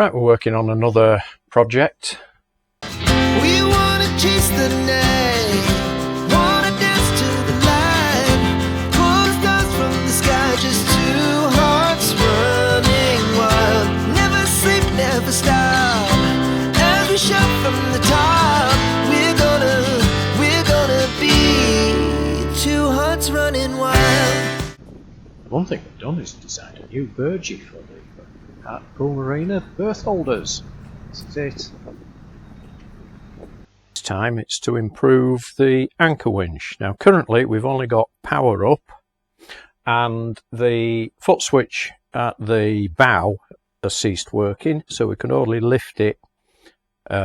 Right, we're working on another project. We wanna chase the night, wanna dance to the light, pull stars from the sky, just two hearts running wild. Never sleep, never stop, as we shout from the top. We're gonna be two hearts running wild. One thing we've done is design a new burgee for the Pool Marina berth holders. This is it. This time it's to improve the anchor winch. Now currently we've only got power up and the foot switch at the bow has ceased working, so we can only lift it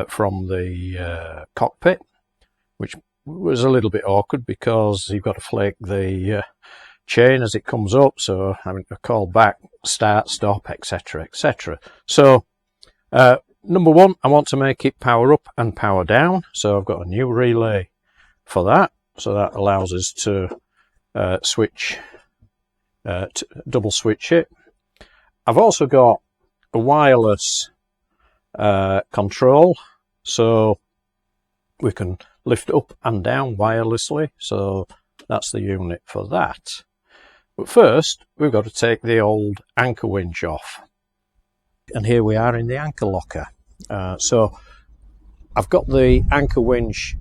from the cockpit, which was a little bit awkward because you've got to flake the chain as it comes up, so having to call back, start, stop, etc, etc. So number one, I want to make it power up and power down, so I've got a new relay for that, so that allows us to switch, double switch it. I've also got a wireless control, so we can lift up and down wirelessly, so that's the unit for that. But first we've got to take the old anchor winch off, and here we are in the anchor locker. So I've got the anchor winch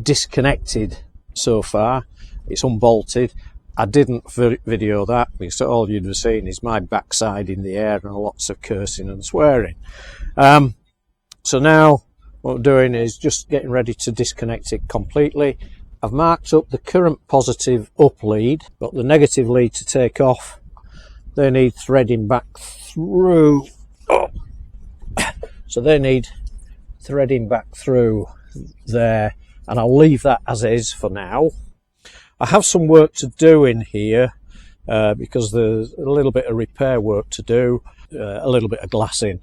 disconnected so far, it's unbolted. I didn't video that because all you'd have seen is my backside in the air and lots of cursing and swearing. So now what we're doing is just getting ready to disconnect it completely. I've marked up the current positive up lead, got the negative lead to take off. They need threading back through. Oh. So they need threading back through there, and I'll leave that as is for now. I have some work to do in here because there's a little bit of repair work to do, a little bit of glassing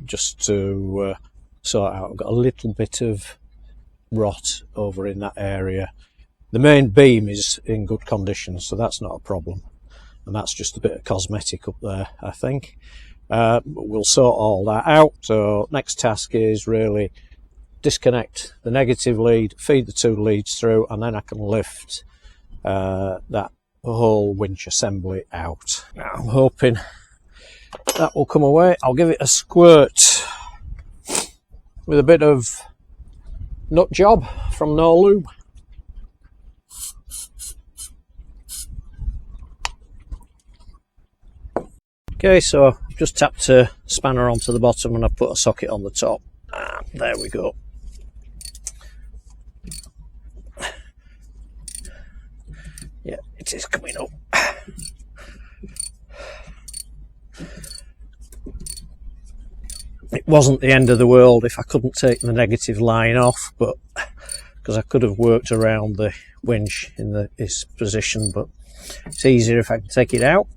just to sort out. I've got a little bit of rot over in that area. The main beam is in good condition, so that's not a problem, and that's just a bit of cosmetic up there, I think. But we'll sort all that out. So next task is really disconnect the negative lead, feed the two leads through, and then I can lift that whole winch assembly out. Now, I'm hoping that will come away. I'll give it a squirt with a bit of nut job from No Lube. Okay, so I've just tapped a spanner onto the bottom and I've put a socket on the top. And there we go. Yeah, it is coming up. It wasn't the end of the world if I couldn't take the negative line off, but because I could have worked around the winch in this position, but it's easier if I can take it out.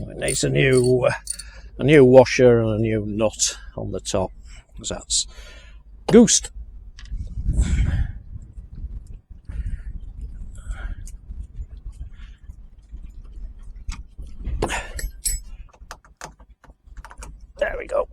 It needs a new washer and a new nut on the top, because that's goosed. There we go.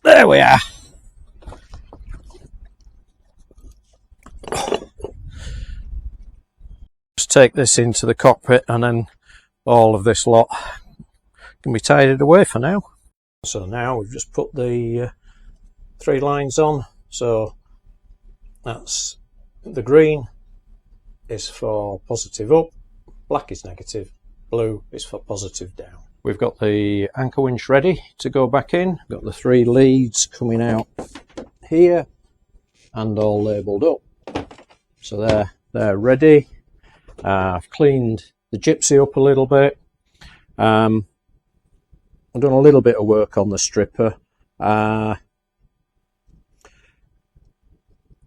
There we are. Just take this into the cockpit and then all of this lot can be tidied away for now. So now we've just put the 3 lines on, so That's the green is for positive up, black is negative, blue is for positive down. We've got the anchor winch ready to go back in. Got the 3 leads coming out here and all labelled up. So they're ready. I've cleaned the gypsy up a little bit. I've done a little bit of work on the stripper.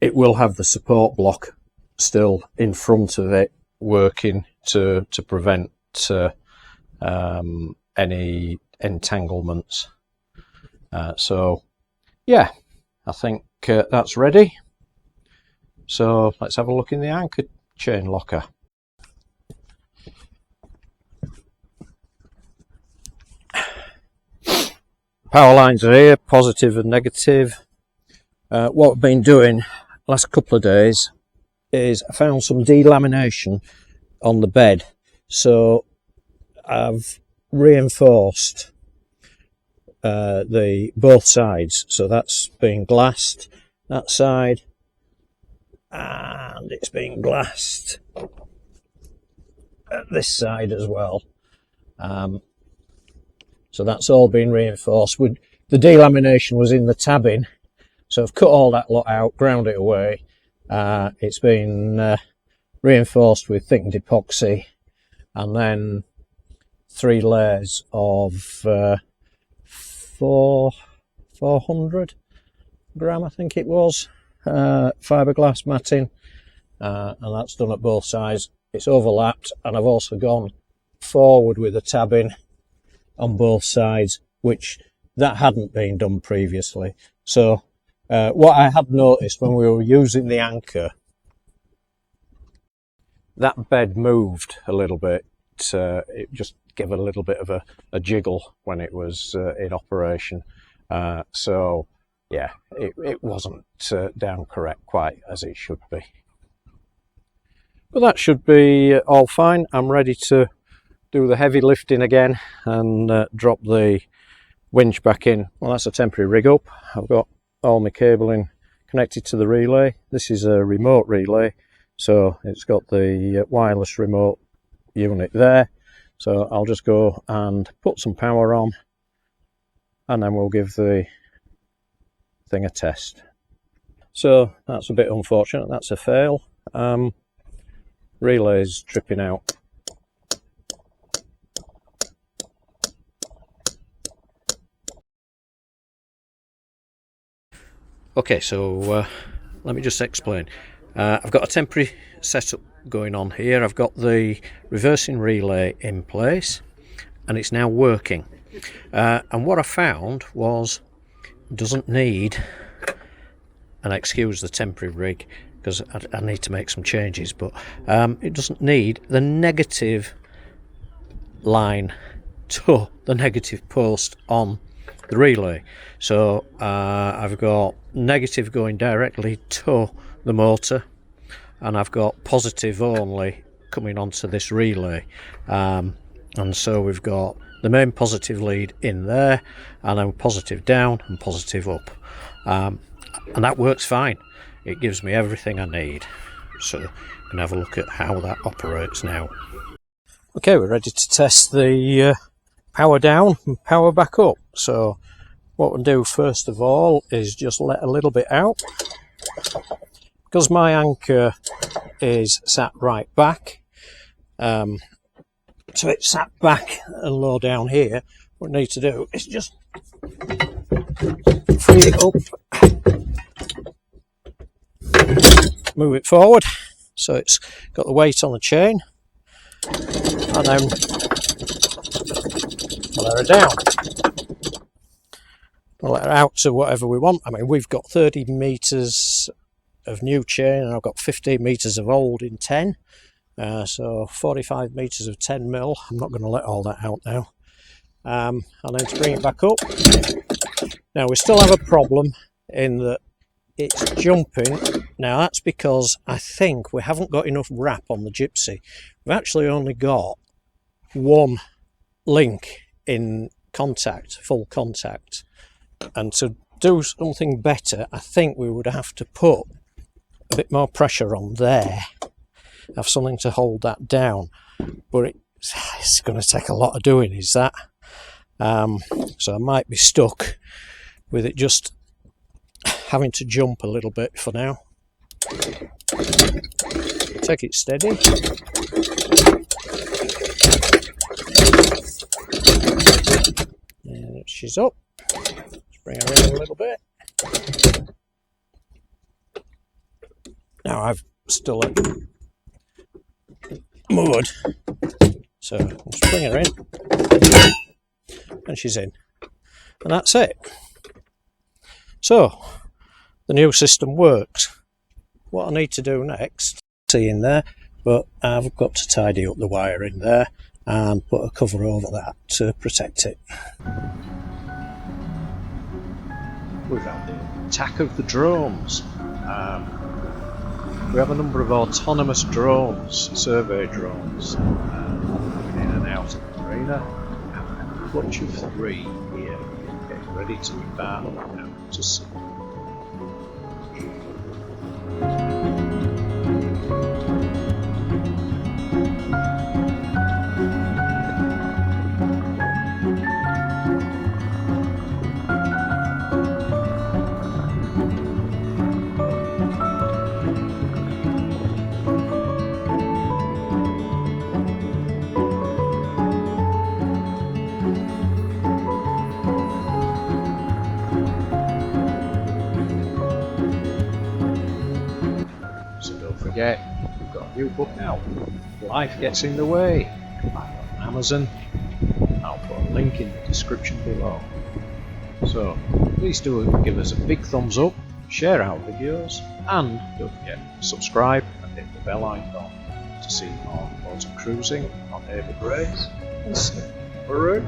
It will have the support block still in front of it working to prevent any entanglements. So yeah, I think that's ready. So let's have a look in the anchor chain locker. Power lines are here, positive and negative. What I've been doing last couple of days is I found some delamination on the bed, so I've reinforced the both sides. So that's been glassed, that side, and it's been glassed at this side as well. So that's all been reinforced. The delamination was in the tabbing, so I've cut all that lot out, ground it away. It's been reinforced with thickened epoxy, and then 3 layers of 400 gram, I think it was, fiberglass matting, and that's done at both sides. It's overlapped, and I've also gone forward with the tabbing on both sides, which that hadn't been done previously. So what I had noticed when we were using the anchor, that bed moved a little bit. It just gave a little bit of a jiggle when it was in operation. So yeah, it wasn't down correct quite as it should be. But that should be all fine. I'm ready to do the heavy lifting again and drop the winch back in. Well, that's a temporary rig up. I've got all my cabling connected to the relay. This is a remote relay, so it's got the wireless remote unit there. So I'll just go and put some power on, and then we'll give the thing a test. So that's a bit unfortunate, that's a fail. Relay's tripping out. Okay, so let me just explain. I've got a temporary setup going on here. I've got the reversing relay in place and it's now working. And what I found was it doesn't need, and excuse the temporary rig because I need to make some changes, but it doesn't need the negative line to the negative post on the relay. So I've got negative going directly to the motor, and I've got positive only coming onto this relay, and so we've got the main positive lead in there, and then positive down and positive up, and that works fine. It gives me everything I need. So we can have a look at how that operates now. Okay, we're ready to test the power down and power back up. So what we'll do first of all is just let a little bit out. Because my anchor is sat right back, so it's sat back and low down here, what we need to do is just free it up, move it forward so it's got the weight on the chain, and then let her down. We'll let her out to whatever we want. I mean, we've got 30 metres of new chain and I've got 15 metres of old in 10, so 45 metres of 10 mil. I'm not going to let all that out now. And then to bring it back up, now we still have a problem in that it's jumping. Now that's because I think we haven't got enough wrap on the gypsy. We've actually only got one link in contact, full contact, and to do something better I think we would have to put a bit more pressure on there, have something to hold that down, but it's going to take a lot of doing, is that. So I might be stuck with it just having to jump a little bit for now. Take it steady. And she's up. Let's bring her in a little bit. Now I've still a mud, so let's bring her in, and she's in, and that's it. So the new system works. What I need to do next, see in there, but I've got to tidy up the wire in there and put a cover over that to protect it. We've had the attack of the drones. We have a number of autonomous drones, survey drones, coming in and out of the marina. We have a clutch of 3 here, getting ready to embark out to sea. Forget, we've got a new book out, Life Gets in the Way, on Amazon. I'll put a link in the description below. So please do give us a big thumbs up, share our videos, and don't forget to subscribe and hit the bell icon to see more motor cruising on Neighbour Grace and Snip Maroon.